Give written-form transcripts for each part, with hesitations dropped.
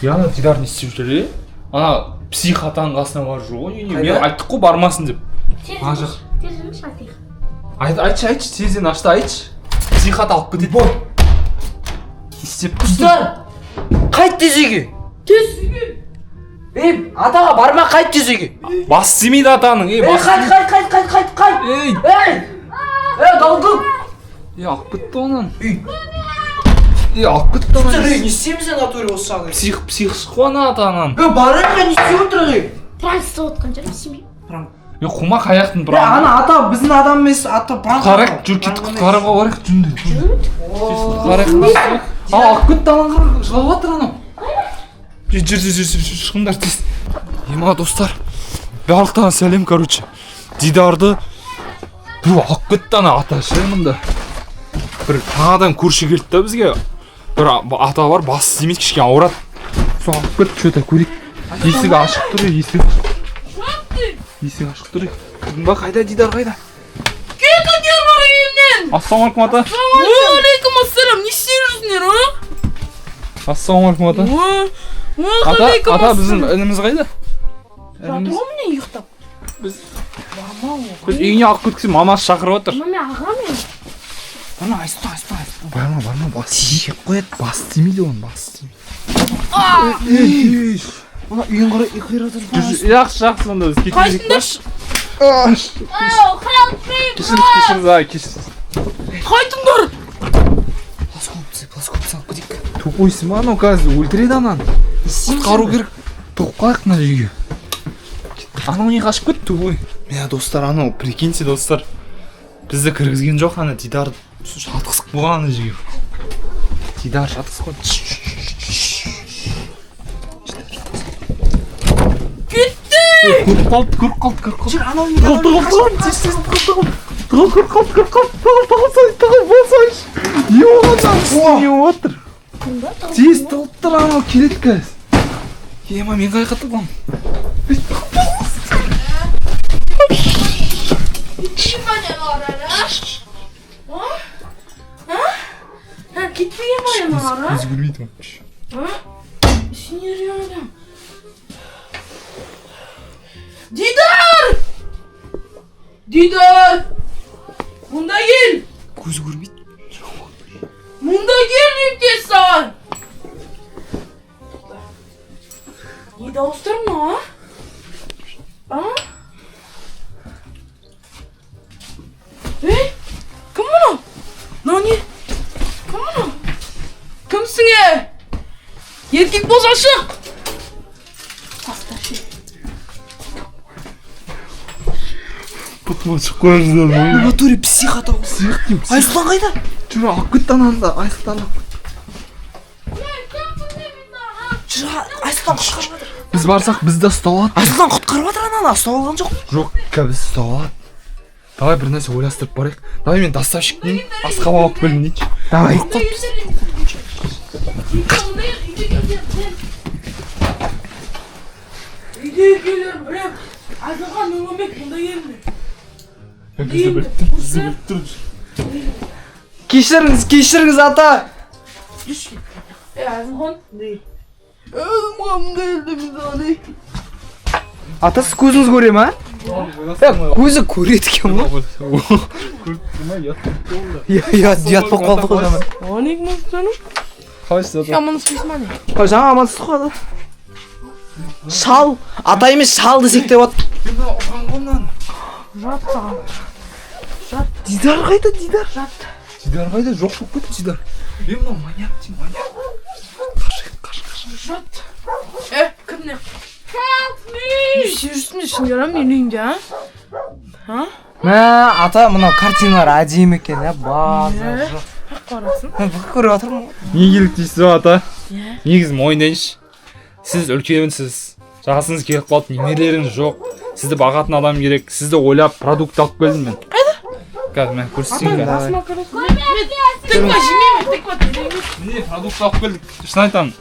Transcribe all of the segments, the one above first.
Яна Дидар не істеп жүр, ана псих атаның қасына барып жүр ғой. Мен айттық қой бармасын деп. Ана жақ. Тереземді ашайық. Айтшы, терезені ашты, айтшы. Псих ата алып кетеді. Істеп. Қыздар! Қайт тез үйге! Тез үйге! Атаға барма, қайт тез үйге! Бас істемейді атаның, Қайт! Далдық! Алып кетті онан. Алып кетті онан. Не істейміз ен атөрі осы шағын? Псих шыққы ана атанан. Барым мен істей отырғы! Транста отқан жарым, істемей. Құма қаяқтың бұра. Ана ата біздің адам емес, ата пранк. Қарайық, жүр кетті құтқарымға барайық, жүнді. Қарайық. Алып кетті анан қарайық, жылап атыр анам. Жүр, шықыңдар тез. Ема достар, барлықтан сәлем, короче. Дидарды алып кетті ана ата шайымында. Бір таңадан көрші келді да бізге. Бір ата бар, бас істемейді, кішкен ауырады. Сол алып кетті, что-то көрейік. Есік ашық тұр, есік ашық тұр. Кірдің ба, қайда Дидар, қайда? Кетіңдер бар үйімнен! Ассалаумалейкум ата. Уалейкум ассалам, не істеп жүрсіңдер, Ассалаумалейкум ата. Ата біздің ініміз қайда? Жатыр ғой міне ұйықтап. Біз үйіне алып кеткізіп, мамасы шақырып отыр. Маме аға мен. Ана айста. Барма, бас тиіп қояды. Бас істемейді оны, бас істемейді. Ана үйін қарай иқиратыр. Жақсы, сонда біз кетейік. Қайтыңдаршы. Help me, Кешіріңіз. Қайтыңдар. Пласкоп салып кетейік. Тупойсың ба, анау қазір өлтіреді ананы. Құтқару керек. Тоқып қайық мына үйге. Анау не қашып кетті, тупой. Мә достар, анау, прикиньте достар. Бізді кіргізген жоқ, ана Дидар жатқызып болған ана жерге. Дидар жатқызып қойды. Кетті. Көріп қалды. Жүр, анау Тез тығылып тұр, анау келеді қазір. Ема, мен қай қатып қам. Кетпеген ба ен ара? Көзі көрмейді ма? Ішіне рядом. Дидар! Мұнда кел! Көзі көрмейді. Мұнда кел деп кел саған! Не дауыстар ма? Кім мұны? Не? Кім мұны? Кімсің еркек болса шық! Бұтыма шық қойыңыздар ма? Натуре псих ата ғой. Псих деймін. Айсұлтан қайда? Жүр, алып кетті ананда, Айсұлтан алып кетті. Жүр, Айсұлтан құтқарып жатыр. Біз барсақ, бізді ұстап алады. Айсұлтан құтқарып жатыр ананы, ұстап алған жоқ. Жоқ, біз ұстап алады. Давай бір нәрсе ойластырып барайық. Давай мен доставщик дейін, асқап алып келін дейінші. Давай. Үйде келер, бірақ Азылған өңімбек мұнда келді. Бізді біліп тұр. Кешіріңіз ата. Азылған мұнда келді бізді. Ата, сіз көзіңіз көре ма? Көзі көреді екен ғой. Ят болып қалды ғой жаман. Анек мұнды жаным? Қалайсыз ата? Амандаспайсың ма не? Жаңа амансыз қойды. Шал, ата емес шал десек деп от. Жат саған. Дидар қайда, Дидар? Дидар қайда? Жоқ болып кетті Дидар. Мынау маньяк деймін, маньяк. Қаршы. Жат. Кімне? Help me! Не істеп жүрсіңдер сендер менің үйімде, Мә, ата, мынау картиналар әдемі екен, базар жоқ. Қарасын. Көріп жатырмын. Не керек дейсіз ба ата? Негізі мойындайыншы. Сіз үлкенсіз. Жасыңыз келіп қалды, немерелеріңіз жоқ. Сізді бағатын адам керек. Сізді ойлап продукт алып келдім мен. Қайда? Қазір мен көрсетейін. Тыква жемеймін, тыква төлеймін. Не, продукт алып келдік. Шын айтамын.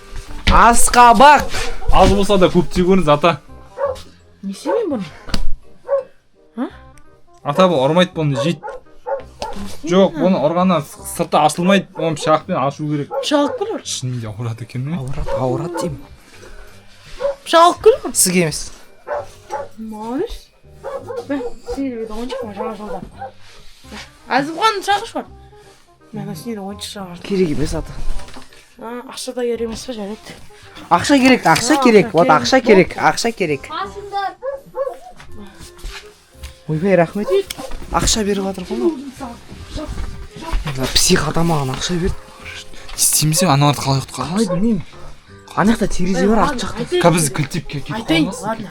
Асқабақ. Аз болса да көп жегөніз ата. Не істемеймін бұны? Ата бұл ұрмайды, бұны жейді. Жоқ, бұны ұрғаннан сырты ашылмайды. Оны пышақпен ашу керек. Шалық болар. Шынында ауырады екен, не? Ауырат деймін. Bıçak alıp geliyor. Sizge емес. Maviş. Ben sinirli bir de oyuncak var şağa şurada. Azimxan'ın çağış var. Ben sinirli oyuncak şağa. Керек емес ата. Ақша да керек емес пе жарайды. Ақша керек, ақша керек. Вот ақша керек, ақша керек. Ойбай, рахмет. Ақша беріп жатыр ғой. Псих ата маған ақша берді. Не істейміз аналарды қалай құтқарамыз? Қалай білмеймін. Ана жақта терезе бар, арт жақта. Бізді кілтеп кетіп Айтайын, қалмасын. ладно.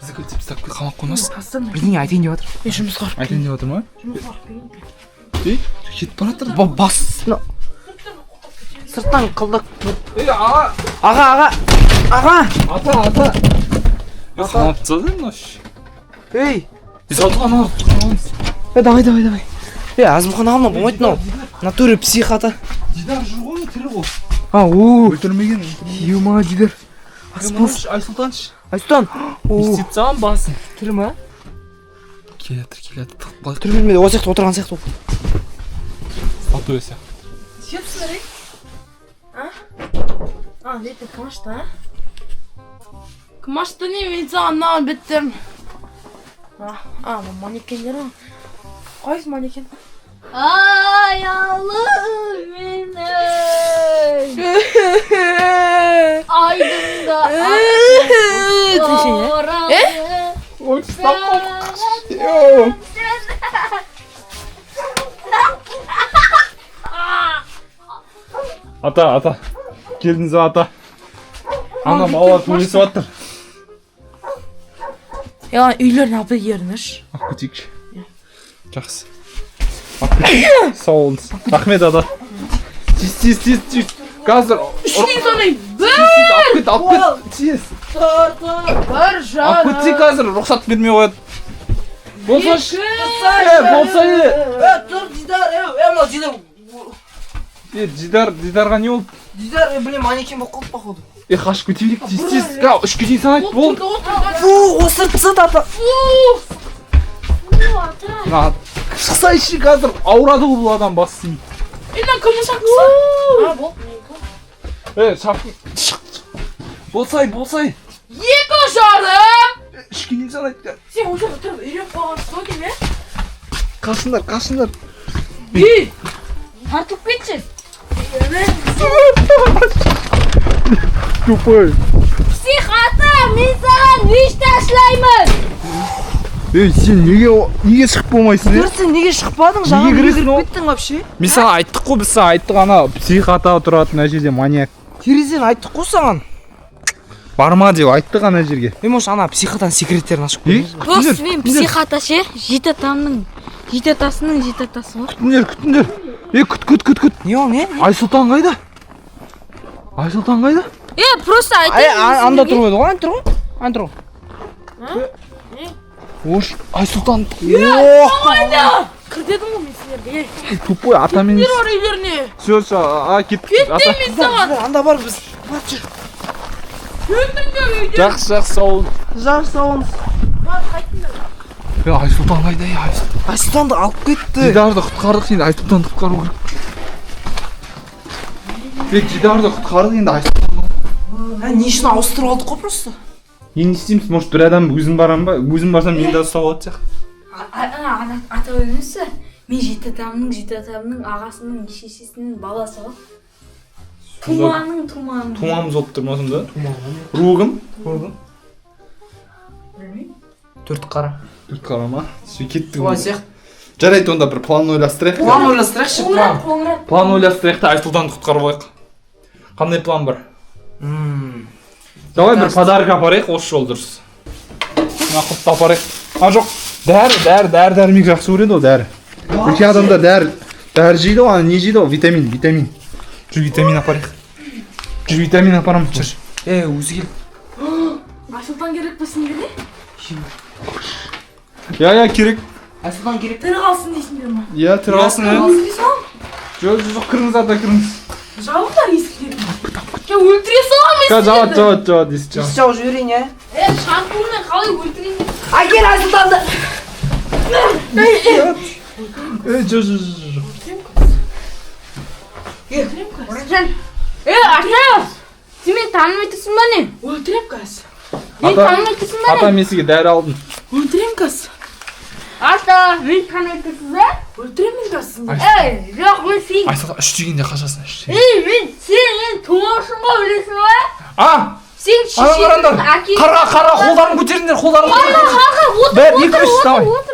Бізді кілтеп ұстап қамап қоймасын. Тастан. Бірдеңе айтайын деп жатыр. Мен жұмысқа барып Айтайын деп отыр ма? жұмысқа барып келейін. Кетіп бара жатыр. Басына сырттан қылдық. Аға! Аға. Ата! Қамап тастады енді вообще. Ей, Біз алдыға аналарды құтқарамыз. давай. Азымхан ағамна болмайды мынау. Натуре псих ата. Дидар жүр ғой, тірі ғой. Өлтірмеген. Ема Дидар. Айсұлтаншы. Айсұлтан. Не істеп тастаған басын? Тірі ма? Келатыр. Тығып қалайық. Түрі білмейді, ол сияқты отырған сияқты болып. Аты өсе. Съемсың рей? Не ти кымашта, Кымашта не мен саған мынаған беттерін. Манекендер ма? Қайсы манекен? Ayalım beni aydında Ой, стап қалдық. Ата. Келдіңіз ба ата? Ана балалар төбесі батыр. Үйлерін алып ерініш. Ақ көтейікші. Жақсы. Сау болыңыз. Рахмет ата. Тез. Қазір. Іштен сонай. Алып кет. Тез. Бір жар. Алып кетсе қазір рұқсат бермей қояды. Болсашы. Болса Тұр Дидар, мынау Дидар. Дидарға не болды? Дидар, білем манекен болып қалды походу. Қашып кетейік. Тез. Үшке дейін санайды. Болды. Осыртсын ата. Шықсайшы қазір ауырады ғой бұл адам басы істемейді. Мына кімді шақырса? Бол. Шапқын. Шық. Болсай. Екі жарым. Үшке дейін санайды. Сен осы тұрып үйреп қалған сол деме? Қашындар. Тартылып кетші. Тупой. Psixata, men sana nish tashlayman. Сен неге шығып болмайсың? Сен неге шықпадың? Жаңа Неге неге кіресің кіріп ол? кеттің вообще? Мен саған айттық қой, біз саған айттық ана психата тұратын ана жерде маньяк. Терезені айттық қой саған. Барма деп айттық ана жерге. Может ана психотаның секреттерін ашып көріңіз ба? Просто мен psixata ше, жеті атасының жеті атасы ғой. Күтіңдер. Күт. Не ол не? Айсұлтан қайда? Просто айтайын. Анда тұр еді ғой, ан тұр ғой. Ош, Айсұлтан. Кір дедім ғой мен сендерге. Тупой атамен. Кір ор үйлеріне. Все, кеттік. Кеттім мен саған. Анда бар біз. Бар жүр. Көлдіңдер үйде. Жақсы, сау. Жақсы сауыңыз. Бар қайтыңдар. Айсұлтан қайда? Айсұлтанды алып кетті. Дидарды құтқардық, енді Айсұлтанды құтқару керек. Дидарды құтқардық, енді Айсұлтан. Не үшін ауыстырып алдық қой просто? Не істейміз? Может, бір адам өзім барам ба? Өзім барсам мені де ұстап алады сияқты. Ата өлмесі, мен жеті атамның ағасының шешесінің баласы ғой. Туманың. Тумамыз болып тұр ма сонда? Руғым? Білмеймін. Төрт қара. Төрт қара ма? Кеттік. Солай сияқты. Жарайды, онда бір план ойластырайық. План ойластырайықшы, план. План ойластырайық та Айсұлтанды құтқарып алайық. Қандай план бар? Давай бір подарок апарайық, осы жол дұрыс. Мына құтты апарайық. Жоқ, дәрі-дәрмек жақсы көреді ғой, дәрі. Үлкен адамдар дәрі жейді ғой, не жейді ғой? Витамин. Жүр витамин апарайық. Витамин апарамыз, жүр. Өзі кел. Айсұлтан керек пе сендерге? Керек. Айсұлтан керек. Тірі қалсын дейсіңдер ма? Тірі алсын, Жоқ, кіріңіз ата, кіріңіз. Жауыңдар есіктерін. Өлтіре саламын Жауат, дейсі Ес жауып жіберейін, шампурмен қалай өлтірейін? Әкел Айсұлтанды. Жоқ. Аршан! Сен мені танымай тұрсың ба не? Өлтірем қазір. Мені танымайтысың ба? Ата мен сізге дәрі алдым. Өлтіремін кас. Ата, мені танымайтысың ба? Өлтіремін кас. Ей, жоқ, мен сен. Айсұлтан үш дегенде қашасың үш деген. Ей, мен сен тумаушың ба, білесің ба? А! Сен Ана қараңдар. шешеңнің әкесі. Қарға қолдарын көтеріңдер қолдарын. Қарға, Бәрі екі үш давай. отыр.